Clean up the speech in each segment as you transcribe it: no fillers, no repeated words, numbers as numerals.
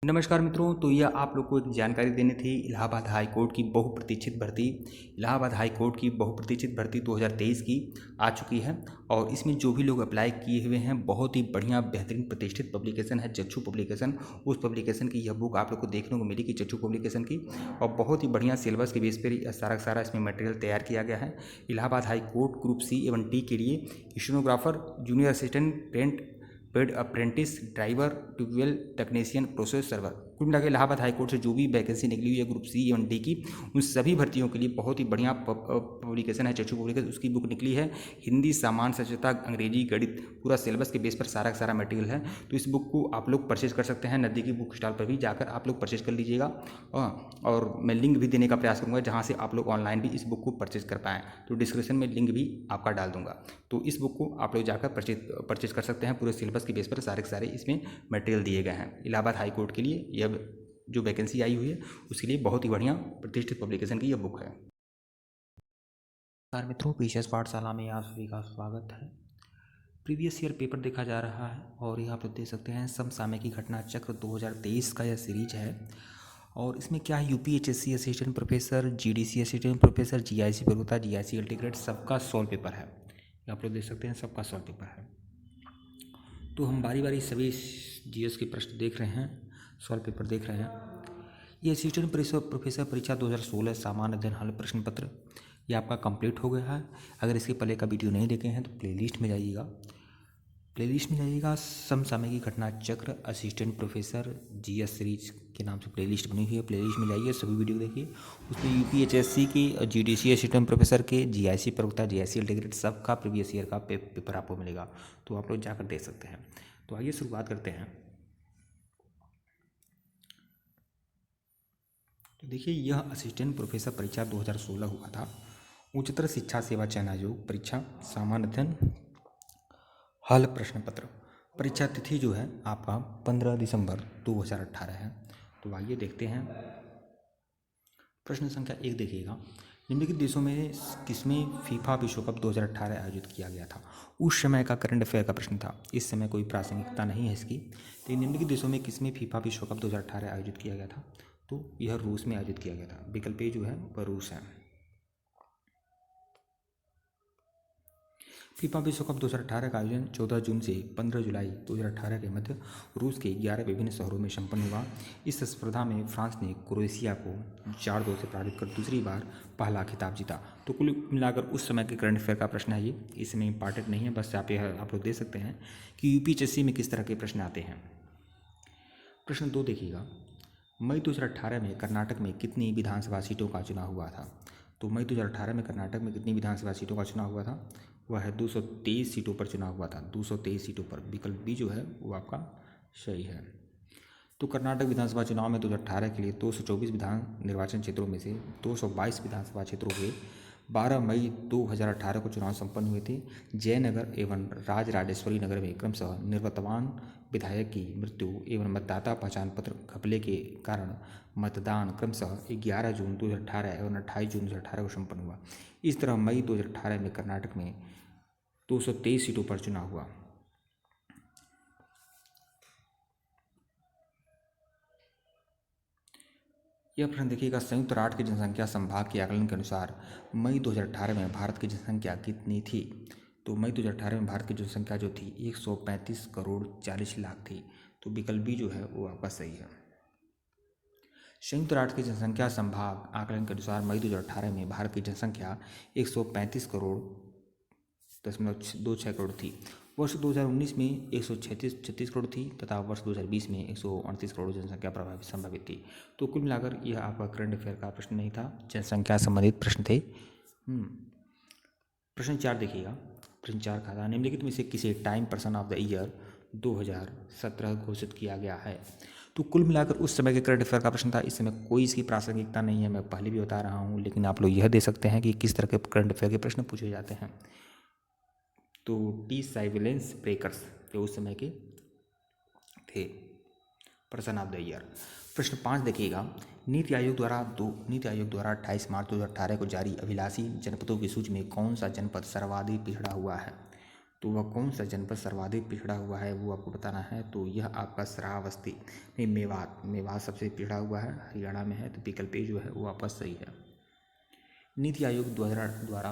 नमस्कार मित्रों। तो यह आप लोग को एक जानकारी देनी थी इलाहाबाद हाई कोर्ट की बहुप्रतीक्षित भर्ती। इलाहाबाद हाई कोर्ट की बहुप्रतीक्षित भर्ती 2023 की आ चुकी है और इसमें जो भी लोग अप्लाई किए हुए हैं, बहुत ही बढ़िया बेहतरीन प्रतिष्ठित पब्लिकेशन है चक्षु पब्लिकेशन। उस पब्लिकेशन की यह बुक आप लोग को देखने को मिलेगी चक्षु पब्लिकेशन की, और बहुत ही बढ़िया सिलेबस के बेस पर सारा सारा इसमें मटेरियल तैयार किया गया है। Allahabad high court group C एवं टी के लिए stenographer, junior assistant, paid apprentice, driver, tubewell technician, process server, कुल मिला के इलाहाबाद हाईकोर्ट से जो भी वैकेंसी निकली हुई है ग्रुप सी एवं डी की, उन सभी भर्तियों के लिए बहुत ही बढ़िया पब्लिकेशन है चक्षु पब्लिकेशन। उसकी बुक निकली है हिंदी, सामान्य सचेता, अंग्रेजी, गणित, पूरा सिलेबस के बेस पर सारा का सारा मटेरियल है। तो इस बुक को आप लोग परचेज कर सकते हैं, नज़दीकी बुक स्टॉल पर भी जाकर आप लोग परचेज कर लीजिएगा। और मैं लिंक भी देने का प्रयास करूँगा जहाँ से आप लोग ऑनलाइन भी इस बुक को परचेज कर पाएँ। तो डिस्क्रिप्शन में लिंक भी आपका डाल दूंगा। तो इस बुक को आप लोग जाकर परचेज कर सकते हैं। पूरे सिलेबस के बेस पर सारे के सारे इसमें मटेरियल दिए गए हैं। इलाहाबाद हाई कोर्ट के लिए यह जो वैकेंसी आई हुई है उसके लिए बहुत ही बढ़िया प्रतिष्ठित पब्लिकेशन की यह बुक है। नमस्कार मित्रों, पीसीएस पाठशाला में आप सभी का स्वागत है। प्रीवियस ईयर पेपर देखा जा रहा है और यहाँ पर देख सकते हैं समसामयिकी घटना चक्र 2023 का यह सीरीज है। और इसमें क्या है, UPHSC assistant professor, GDC assistant professor, GIC प्रवक्ता, जीआईसी अल्टीग्रेड, सबका सॉल्व पेपर है। आप लोग देख सकते हैं सबका सॉल्व पेपर है। तो हम बारी बारी सभी जीएस के प्रश्न देख रहे हैं, सॉल्व पेपर देख रहे हैं। ये असिस्टेंट प्रोफेसर परीक्षा 2016 सामान्य अध्ययन हल प्रश्न पत्र ये आपका कंप्लीट हो गया है। अगर इसके पहले का वीडियो नहीं देखे हैं तो प्लेलिस्ट में जाइएगा, समसामयिकी घटना चक्र असिस्टेंट प्रोफेसर जीएस सीरीज के नाम से प्लेलिस्ट बनी हुई है। प्लेलिस्ट में जाइए, सभी वीडियो देखिए। उसमें यूपीएचएससी की, जीडीसी असिस्टेंट प्रोफेसर के, जीआईसी प्रवक्ता, जीआईसी अल्टीग्रेड सबका प्रीवियस ईयर का पेपर आपको मिलेगा, तो आप लोग जाकर देख सकते हैं। तो आइए शुरुआत करते हैं। तो देखिए, यह असिस्टेंट प्रोफेसर परीक्षा 2016 हुआ था। उच्चतर शिक्षा सेवा चयन आयोग परीक्षा सामान्य अध्ययन हल प्रश्न पत्र। परीक्षा तिथि जो है आपका 15 दिसंबर 2018 है। तो आइए देखते हैं। प्रश्न संख्या 1 देखिएगा, निम्नलिखित देशों में किसमें फीफा विश्व कप 2018 आयोजित किया गया था। उस समय का करंट अफेयर का प्रश्न था, इस समय कोई प्रासंगिकता नहीं है इसकी। तो निम्नलिखित देशों में किसमें फीफा विश्व कप 2018 आयोजित किया गया था, तो यह रूस में आयोजित किया गया था। विकल्प ए जो है वह रूस है। फीफा विश्व कप 2018 का आयोजन 14 जून से 15 जुलाई 2018 के मध्य रूस के 11 विभिन्न शहरों में संपन्न हुआ। इस स्पर्धा में फ्रांस ने क्रोएशिया को 4-2 से पराजित कर दूसरी बार पहला खिताब जीता। तो कुल मिलाकर उस समय के करंट अफेयर का प्रश्न है ये, इसमें इंपॉर्टेंट नहीं है, बस आप लोग देख सकते हैं कि यूपीएचएससी में किस तरह के प्रश्न आते हैं। प्रश्न 2 देखिएगा, मई 2018 में कर्नाटक में कितनी विधानसभा सीटों का चुनाव हुआ था। तो मई 2018 में कर्नाटक में कितनी विधानसभा सीटों का चुनाव हुआ था, वह है 223 सीटों पर चुनाव हुआ था, 223 सीटों पर। विकल्प बी जो है वो आपका सही है। तो कर्नाटक विधानसभा चुनाव में 2018 के लिए 224 विधान निर्वाचन क्षेत्रों में से 222 विधानसभा क्षेत्रों के 12 मई 2018 को चुनाव संपन्न हुए थे। जयनगर एवं राजराजेश्वरी नगर में क्रमशः निवर्तमान विधायक की मृत्यु एवं मतदाता पहचान पत्र घपले के कारण मतदान क्रमशः 11 जून 2018 एवं 28 जून 2018 को संपन्न हुआ। इस तरह मई 2018 में कर्नाटक में 223 सीटों पर चुनाव हुआ। यह प्रश्न देखिएगा, संयुक्त राष्ट्र की जनसंख्या संभाग के आकलन के अनुसार मई 2018 में भारत की जनसंख्या कितनी थी। तो मई 2018 में भारत की जनसंख्या जो थी 135 करोड़ 40 लाख थी। तो विकल्प बी जो है वो आपका सही है। संयुक्त राष्ट्र की जनसंख्या संभाग आकलन के अनुसार मई 2018 में भारत की जनसंख्या 135 करोड़ 0.26 करोड़ थी। वर्ष 2019 में 136 करोड़ थी तथा वर्ष 2020 में 138 करोड़ जनसंख्या संभावित थी। तो कुल मिलाकर यह आपका करंट अफेयर का प्रश्न नहीं था, जनसंख्या संबंधित प्रश्न थे। प्रश्न 4 देखिएगा, प्रश्न 4 का था, निम्नलिखित में से किसे time person of the year 2017 घोषित किया गया है। तो कुल मिलाकर उस समय के करंट अफेयर का प्रश्न था। इस समय कोई इसकी प्रासंगिकता नहीं है, मैं पहले भी बता रहा हूँ, लेकिन आप लोग यह दे सकते हैं कि किस तरह के करंट अफेयर के प्रश्न पूछे जाते हैं। तो टी सर्विलेंस ब्रेकर्स जो उस समय के the person of the year. प्रश्न 5 देखिएगा, नीति आयोग द्वारा 28 मार्च 2018 को जारी अभिलाषी जनपदों की सूची में कौन सा जनपद सर्वाधिक पिछड़ा हुआ है। तो वह कौन सा जनपद सर्वाधिक पिछड़ा हुआ है वो आपको बताना है। तो यह आपका श्रावस्ती नहीं, मेवात सबसे पिछड़ा हुआ है, हरियाणा में है। तो विकल्प ए जो है वो आपका सही है। नीति आयोग द्वारा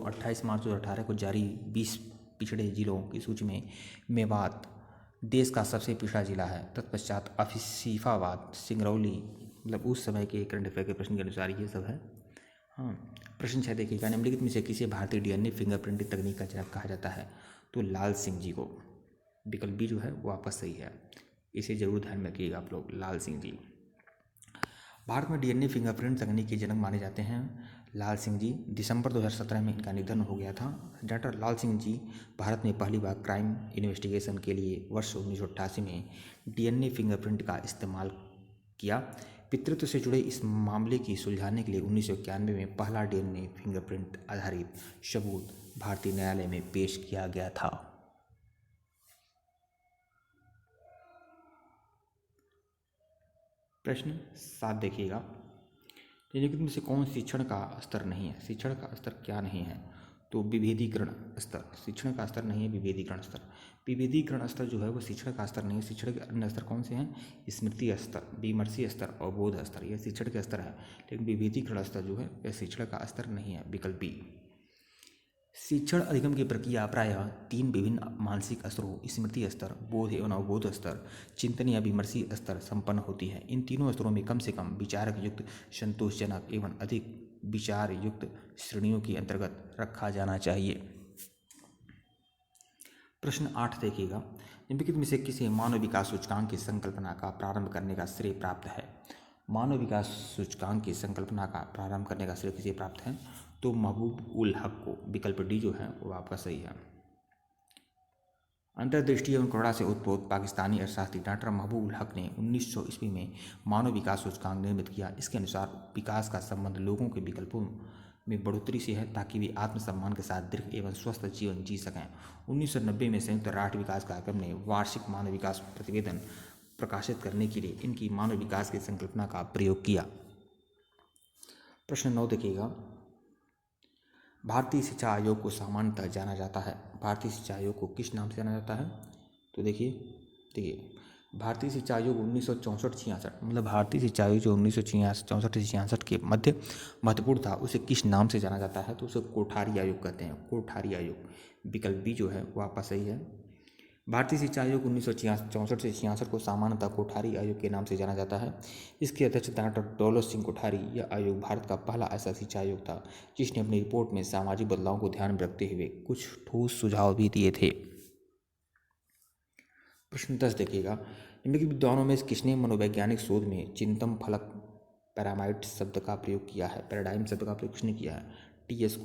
28 मार्च 2018 को जारी 20 पिछड़े जिलों की सूची में मेवात देश का सबसे पिछड़ा जिला है। तत्पश्चात आसिफाबाद, सिंगरौली, मतलब उस समय के करंट अफेयर के प्रश्न के अनुसार ये सब है। हाँ, प्रश्न 6 देखिएगा, निम्नलिखित में से किसे भारतीय डीएनए फिंगरप्रिंटिंग तकनीक का जनक कहा जाता है। तो लाल सिंह जी को। विकल्प बी जो है वो आपका सही है, इसे जरूर ध्यान में रखिएगा आप लोग, लाल सिंह जी। भारत में डीएनए फिंगरप्रिंट तकनीक के जनक माने जाते हैं लाल सिंह जी। दिसंबर 2017 में इनका निधन हो गया था। डॉक्टर लाल सिंह जी भारत में पहली बार क्राइम इन्वेस्टिगेशन के लिए वर्ष 1988 में डीएनए फिंगरप्रिंट का इस्तेमाल किया। पितृत्व से जुड़े इस मामले की सुलझाने के लिए 1991 में पहला डीएनए फिंगरप्रिंट आधारित सबूत भारतीय न्यायालय में पेश किया गया था। प्रश्न 7 देखिएगा, निम्नलिखित में से कौन शिक्षण का स्तर नहीं है। शिक्षण का स्तर क्या नहीं है। तो विभेदीकरण स्तर, शिक्षण का स्तर नहीं है, विभेदीकरण स्तर। विभेदीकरण स्तर जो है वो शिक्षण का स्तर नहीं है। शिक्षण के अन्य स्तर कौन से हैं, स्मृति स्तर, विमर्शी स्तर और बोध स्तर, यह शिक्षण का स्तर है। लेकिन विभेदीकरण स्तर जो है यह शिक्षण का स्तर नहीं है। विकल्प बी। शिक्षण अधिगम की प्रक्रिया प्रायः 3 विभिन्न मानसिक स्तरों, स्मृति स्तर, बोध एवं अवबोध स्तर, चिंतन या विमर्शी स्तर संपन्न होती है। इन तीनों स्तरों में कम से कम विचारक युक्त, संतोषजनक एवं अधिक विचार युक्त श्रेणियों के अंतर्गत रखा जाना चाहिए। प्रश्न 8 देखिएगा, निम्नलिखित में से किसे मानव विकास सूचकांक की संकल्पना का प्रारंभ करने का श्रेय प्राप्त है। मानव विकास सूचकांक की संकल्पना का प्रारंभ करने का श्रेय किसे प्राप्त है। तो महबूब उल हक को। विकल्प डी जो है वो आपका सही है। अंतर्दृष्टि एवं करुणा से उत्पोत पाकिस्तानी अर्थशास्त्री डॉक्टर महबूब उल हक ने 1900 ईस्वी में मानव विकास सूचकांक निर्मित किया। इसके अनुसार विकास का संबंध लोगों के विकल्पों में बढ़ोतरी से है ताकि वे आत्मसम्मान के साथ दीर्घ एवं स्वस्थ जीवन जी सकें। 1990 में संयुक्त राष्ट्र विकास कार्यक्रम ने वार्षिक मानव विकास प्रतिवेदन प्रकाशित करने के लिए इनकी मानव विकास की संकल्पना का प्रयोग किया। प्रश्न 9 देखिएगा, भारतीय शिक्षा आयोग को सामान्यतः जाना जाता है। भारतीय शिक्षा आयोग को किस नाम से जाना जाता है। तो देखिए भारतीय शिक्षा आयोग 1964-66, मतलब भारतीय शिक्षा आयोग जो 1964-66 के मध्य महत्वपूर्ण था, उसे किस नाम से जाना जाता है। तो उसे कोठारी आयोग कहते हैं, कोठारी आयोग। विकल्प बी जो है वो आपका सही है। भारतीय शिक्षा आयोग 1964 से 66 को सामान्यतः कोठारी आयोग के नाम से जाना जाता है। इसके अध्यक्ष डॉक्टर दौलत सिंह कोठारी। यह आयोग भारत का पहला ऐसा शिक्षा आयोग था जिसने अपनी रिपोर्ट में सामाजिक बदलाव को ध्यान में रखते हुए कुछ ठोस सुझाव भी दिए थे। प्रश्न 10 देखिएगा, निम्नलिखित विद्वानों में किसने मनोवैज्ञानिक शोध में चिंतन फलक पैरामाइट शब्द का प्रयोग किया है। पैराडाइम शब्द का प्रयोग किसने किया है। टी.एस.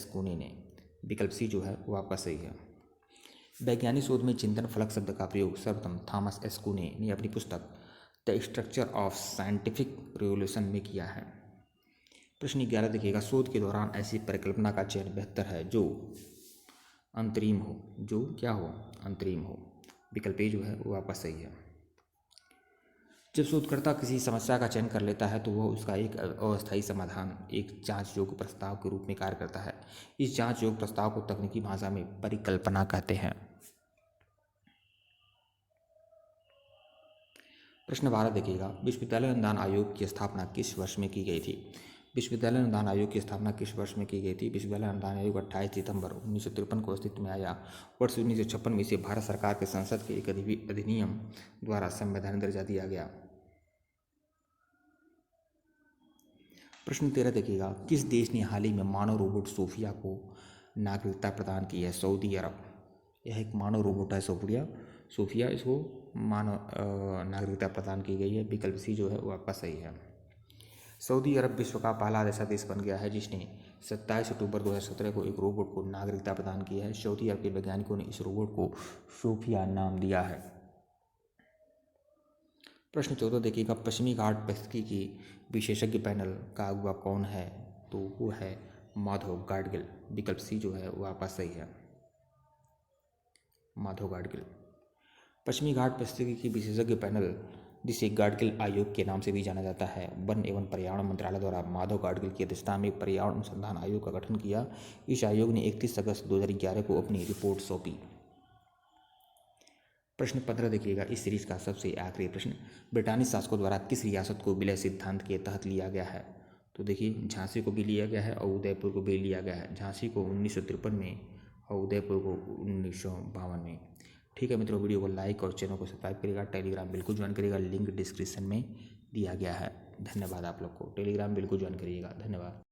कुने ने। विकल्प सी जो है वो आपका सही है। वैज्ञानिक शोध में चिंतन फलक शब्द का प्रयोग सर्वप्रथम थॉमस एस कुने ने अपनी पुस्तक the structure of scientific revolution में किया है। प्रश्न 11 देखिएगा, शोध के दौरान ऐसी परिकल्पना का चयन बेहतर है जो अंतरिम हो, जो क्या हो, अंतरिम हो। विकल्प ए जो है वो आपका सही है। जब शोधकर्ता किसी समस्या का चयन कर लेता है तो वह उसका एक अस्थायी समाधान एक जांच योग्य प्रस्ताव के रूप में कार्य करता है। इस जांच योग्य प्रस्ताव को तकनीकी भाषा में परिकल्पना कहते हैं। प्रश्न 12 देखिएगा, विश्वविद्यालय अनुदान आयोग की स्थापना किस वर्ष में की गई थी। विश्वविद्यालय अनुदान आयोग की स्थापना किस वर्ष में की गई थी। विश्वविद्यालय अनुदान आयोग 28 सितंबर 1953 को अस्तित्व में आया। वर्ष 1956 में इसे भारत सरकार के संसद के एक अधिनियम द्वारा संवैधानिक दर्जा दिया गया। प्रश्न 13 देखिएगा, किस देश ने हाल ही में मानव रोबोट सोफिया को नागरिकता प्रदान की है। सऊदी अरब। यह एक मानव रोबोट है सोफिया, इसको मानव नागरिकता प्रदान की गई है। विकल्प सी जो है वो आपका सही है। सऊदी अरब विश्व का पहला ऐसा देश बन गया है जिसने 27 अक्टूबर 2017 को एक रोबोट को नागरिकता प्रदान की है। सऊदी अरब के वैज्ञानिकों ने इस रोबोट को सोफिया नाम दिया है। प्रश्न 14 देखिएगा, पश्चिमी घाट पारिस्थितिकी की विशेषज्ञ पैनल का अगुवा कौन है। तो वो है माधव गाडगिल। विकल्प सी जो है वो आपका सही है, माधव गाडगिल। पश्चिमी घाट पारिस्थितिकी की विशेषज्ञ पैनल जिसे गाडगिल आयोग के नाम से भी जाना जाता है। वन एवं पर्यावरण मंत्रालय द्वारा माधव गाडगिल की अध्यक्षता में पर्यावरण अनुसंधान आयोग का गठन किया। इस आयोग ने 31 अगस्त 2011 को अपनी रिपोर्ट सौंपी। प्रश्न 15 देखिएगा इस सीरीज का सबसे आखिरी प्रश्न, ब्रिटानी शासकों द्वारा किस रियासत को विलय सिद्धांत के तहत लिया गया है? तो देखिए झांसी को भी लिया गया है और उदयपुर को भी लिया गया है। झांसी को 1953 में और उदयपुर को 1952 में। ठीक है मित्रों, वीडियो को लाइक और चैनल को सब्सक्राइब करिएगा। टेलीग्राम बिल्कुल ज्वाइन करिएगा, लिंक डिस्क्रिप्शन में दिया गया है। धन्यवाद आप लोग को, टेलीग्राम बिल्कुल ज्वाइन करिएगा। धन्यवाद।